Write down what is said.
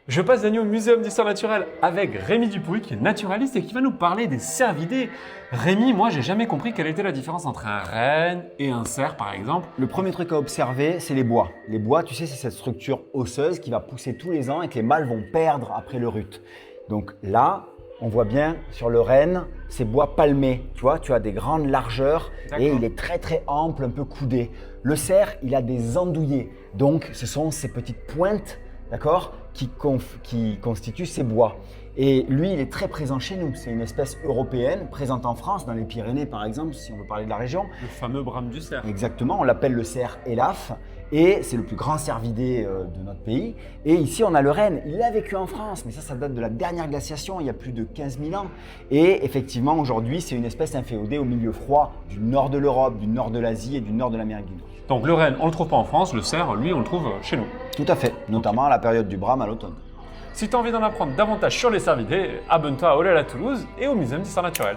Je passe la nuit au Muséum d'Histoire Naturelle avec Rémi Dupouy, qui est naturaliste et qui va nous parler des cervidés. Rémi, moi, j'ai jamais compris quelle était la différence entre un renne et un cerf, par exemple. Le premier truc à observer, c'est les bois. Les bois, tu sais, c'est cette structure osseuse qui va pousser tous les ans et que les mâles vont perdre après le rut. Donc là, on voit bien sur le renne, ces bois palmés. Tu vois, tu as des grandes largeurs et il est très très ample, un peu coudé. Le cerf, il a des andouillés. Donc, ce sont ces petites pointes, d'accord, qui constituent ces bois. Et lui, il est très présent chez nous. C'est une espèce européenne, présente en France, dans les Pyrénées par exemple, si on veut parler de la région. Le fameux brame du cerf. Exactement, on l'appelle le cerf élaphe et c'est le plus grand cervidé de notre pays. Et ici, on a le renne. Il a vécu en France, mais ça date de la dernière glaciation, il y a plus de 15 000 ans. Et effectivement, aujourd'hui, c'est une espèce inféodée au milieu froid du nord de l'Europe, du nord de l'Asie et du nord de l'Amérique du Nord. Donc le renne, on le trouve pas en France, le cerf, lui, on le trouve chez nous. Tout à fait, notamment à la période du brame à l'automne. Si tu as envie d'en apprendre davantage sur les cervidés, abonne-toi à Olala Toulouse et au Muséum d'Histoire Naturelle.